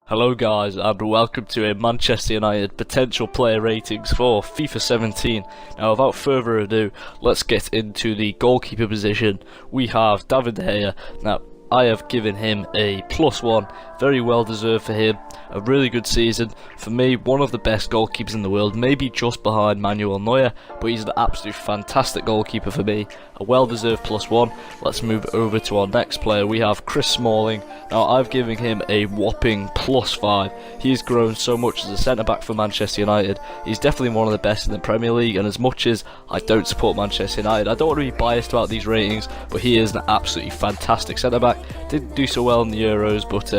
Hello guys, and welcome to a Manchester United potential player ratings for FIFA 17. Now without further ado, let's get into the goalkeeper position. We have David De Gea. Now I have given him a +1, very well deserved for him. A really good season. For me, one of the best goalkeepers in the world, maybe just behind Manuel Neuer, but he's an absolute fantastic goalkeeper for me. A well-deserved +1. Let's move over to our next player. We have Chris Smalling. Now, I've given him a whopping +5. He's grown so much as a centre-back for Manchester United. He's definitely one of the best in the Premier League, and as much as I don't support Manchester United, I don't want to be biased about these ratings, but he is an absolutely fantastic centre-back. Didn't do so well in the Euros, but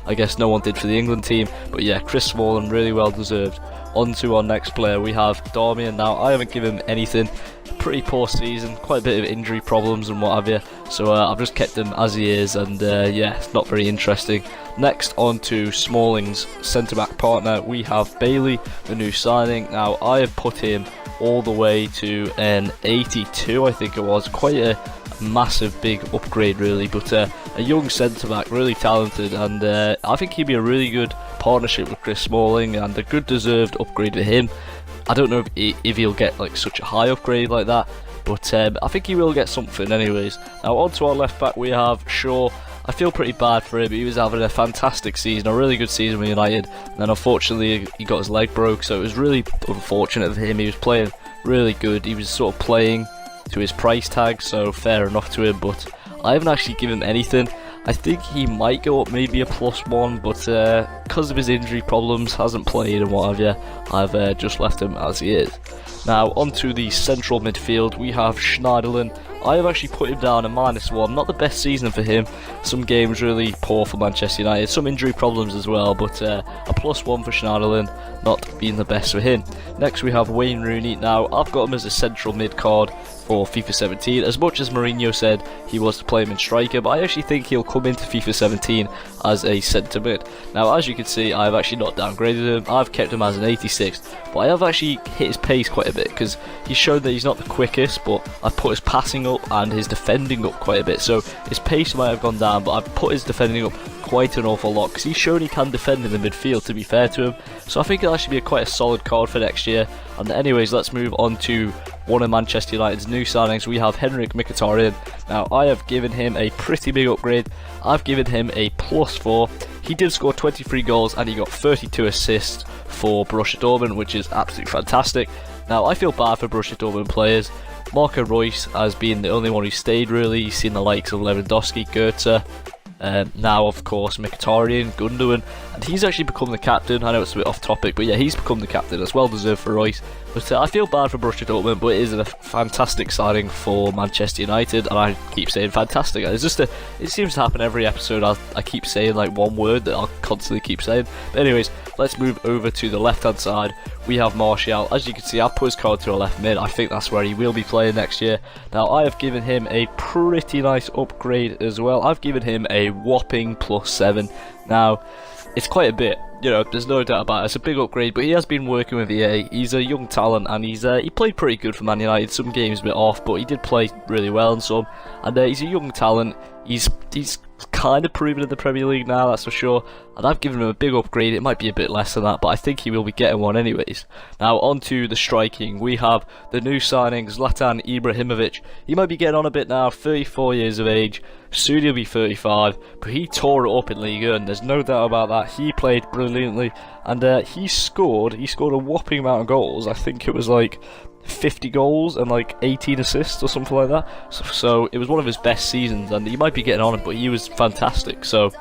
I guess no one did for the England team. But yeah, Chris Smalling, really well deserved. On to our next player, we have Darmian. Now, I haven't given him anything. Pretty poor season, quite a bit of injury problems and what have you. So I've just kept him as he is, and yeah, it's not very interesting. Next, on to Smalling's centre-back partner, we have Bailey, the new signing. Now, I have put him all the way to an 82, I think it was. Quite a massive big upgrade really, but a young centre-back, really talented, and I think he'd be a really good partnership with Chris Smalling, and a good deserved upgrade for him. I don't know if he'll get like such a high upgrade like that, but I think he will get something anyways. Now on to our left back, we have Shaw. I feel pretty bad for him. He was having a fantastic season, a really good season with United, and then unfortunately he got his leg broke, so it was really unfortunate for him. He was playing really good. He was sort of playing to his price tag, so fair enough to him, but I haven't actually given him anything. I think he might go up maybe a +1, but because of his injury problems, hasn't played and what have you, I've just left him as he is. Now onto the central midfield, we have Schneiderlin. I have actually put him down a -1, not the best season for him. Some games really poor for Manchester United, some injury problems as well, but a +1 for Schneiderlin, not being the best for him. Next we have Wayne Rooney. Now I've got him as a central mid card for FIFA 17, as much as Mourinho said he was to play him in striker, but I actually think he'll come into FIFA 17 as a centre mid. Now as you can see, I've actually not downgraded him. I've kept him as an 86th, but I have actually hit his pace quite a bit, because he's shown that he's not the quickest, but I've put his passing up and his defending up quite a bit, so his pace might have gone down, but I've put his defending up quite an awful lot, because he's shown he can defend in the midfield, to be fair to him. So I think it'll actually be quite a solid card for next year. And anyways, let's move on to one of Manchester United's new signings. We have Henrik Mkhitaryan. Now I have given him a pretty big upgrade. I've given him a +4. He did score 23 goals and he got 32 assists for Borussia Dortmund, which is absolutely fantastic. Now I feel bad for Borussia Dortmund players. Marco Reus has been the only one who stayed really. He's seen the likes of Lewandowski, Goethe, now of course Mkhitaryan, Gundogan, and he's actually become the captain. I know it's a bit off topic, but yeah, he's become the captain. As well deserved for Royce. But I feel bad for Borussia Dortmund, but it is a fantastic signing for Manchester United, and I keep saying fantastic. It's just it seems to happen every episode. I keep saying like one word that I'll constantly keep saying. But anyways, let's move over to the left hand side. We have Martial. As you can see, I've put his card to a left mid. I think that's where he will be playing next year. Now I have given him a pretty nice upgrade as well. I've given him a whopping +7. Now it's quite a bit, you know, there's no doubt about it. It's a big upgrade, but he has been working with EA. He's a young talent, and he played pretty good for Man United. Some games a bit off, but he did play really well in some. And he's a young talent. He's kind of proven in the Premier League now, that's for sure. And I've given him a big upgrade. It might be a bit less than that, but I think he will be getting one anyways. Now on to the striking. We have the new signing, Zlatan Ibrahimovic. He might be getting on a bit now, 34 years of age. Soon he'll be 35, but he tore it up in Ligue 1. There's no doubt about that. He played brilliantly, and he scored a whopping amount of goals. I think it was like 50 goals and like 18 assists or something like that. So it was one of his best seasons, and he might be getting on it, but he was fantastic. So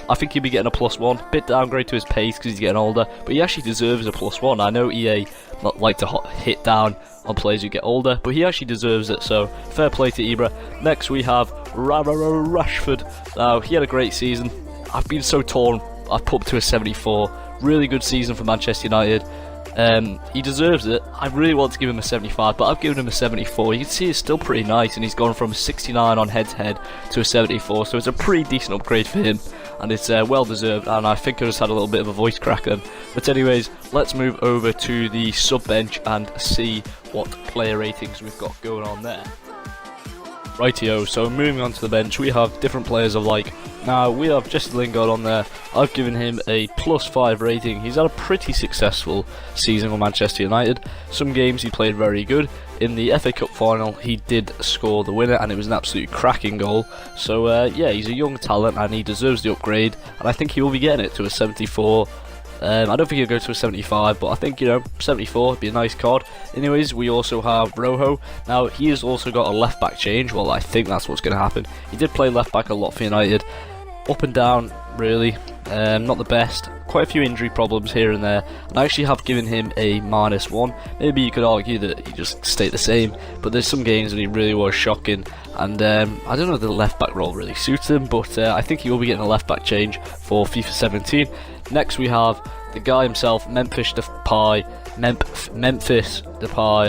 I think he'll be getting a +1. Bit downgrade to his pace because he's getting older, but he actually deserves a +1. I know EA not like to hit down on players who get older, but he actually deserves it, so fair play to Ibra. Next we have Rashford. Now he had a great season. I've been so torn. I've put him to a 74. Really good season for Manchester United. He deserves it. I really want to give him a 75, but I've given him a 74. You can see it's still pretty nice, and he's gone from a 69 on head-to-head to a 74, so it's a pretty decent upgrade for him, and it's well deserved. And I think I just had a little bit of a voice crack then. But anyways, let's move over to the sub bench and see what player ratings we've got going on there. Rightio, so moving on to the bench, we have different players of like Now, we have Jesse Lingard on there. I've given him a +5 rating. He's had a pretty successful season with Manchester United. Some games he played very good. In the FA Cup final, he did score the winner, and it was an absolute cracking goal. So, yeah, he's a young talent, and he deserves the upgrade, and I think he will be getting it to a 74. I don't think he'll go to a 75, but I think, 74 would be a nice card. Anyways, we also have Rojo. Now, he has also got a left-back change. Well, I think that's what's going to happen. He did play left-back a lot for United. Up and down, really. Not the best. Quite a few injury problems here and there. And I actually have given him a -1. Maybe you could argue that he just stayed the same, but there's some games that he really was shocking. And I don't know if the left-back role really suits him, but I think he will be getting a left-back change for FIFA 17. Next we have the guy himself, Memphis Depay.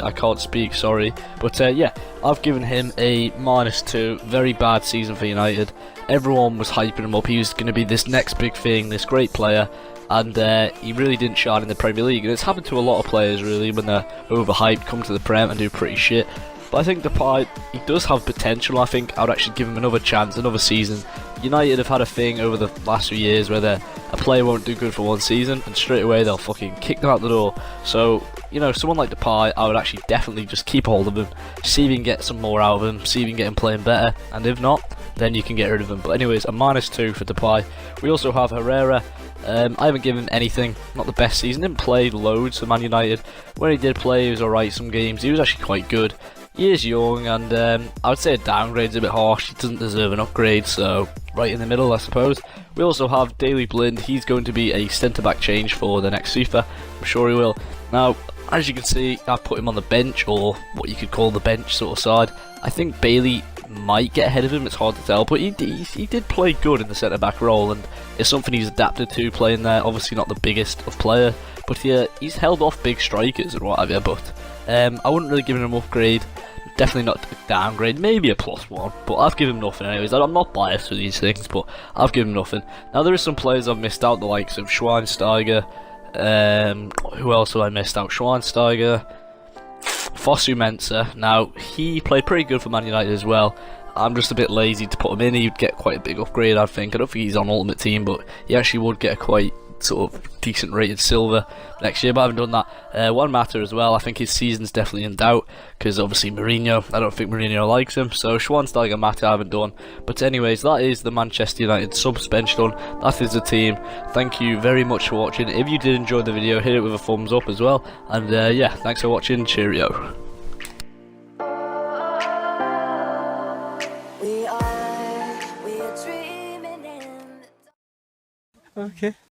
I can't speak, sorry. But yeah, I've given him a -2. Very bad season for United. Everyone was hyping him up. He was going to be this next big thing, this great player. And he really didn't shine in the Premier League. And it's happened to a lot of players, really, when they're overhyped, come to the Prem and do pretty shit. But I think Depay, he does have potential. I think I would actually give him another chance, another season. United have had a thing over the last few years where a player won't do good for one season and straight away they'll fucking kick them out the door. So, someone like Depay, I would actually definitely just keep hold of him, see if you can get some more out of him, see if you can get him playing better, and if not, then you can get rid of him. But anyways, a -2 for Depay. We also have Herrera. I haven't given him anything, not the best season, didn't play loads for Man United. When he did play, he was alright some games, he was actually quite good. He is young, and I would say a downgrade's a bit harsh. He doesn't deserve an upgrade, so right in the middle, I suppose. We also have Daley Blind. He's going to be a centre-back change for the next FIFA. I'm sure he will. Now, as you can see, I've put him on the bench, or what you could call the bench sort of side. I think Bailey might get ahead of him, it's hard to tell, but he did play good in the centre-back role, and it's something he's adapted to playing there. Obviously not the biggest of player, but he's held off big strikers and what have you, but I wouldn't really give him an upgrade. Definitely not a downgrade, maybe a +1, but I've given him nothing anyways. I'm not biased with these things, but I've given him nothing. Now there are some players I've missed out, the likes of Schweinsteiger. Who else have I missed out? Schweinsteiger, Fosu Mensah. Now he played pretty good for Man United as well. I'm just a bit lazy to put him in. He'd get quite a big upgrade, I think. I don't think he's on Ultimate Team, but he actually would get a quite sort of decent rated silver next year, but I haven't done that. One matter as well, I think his season's definitely in doubt, because obviously Mourinho, I don't think Mourinho likes him, so Schweinsteiger matter I haven't done. But anyways, that is the Manchester United subs bench done. That is the team. Thank you very much for watching. If you did enjoy the video, hit it with a thumbs up as well, and yeah, thanks for watching. Cheerio. Okay.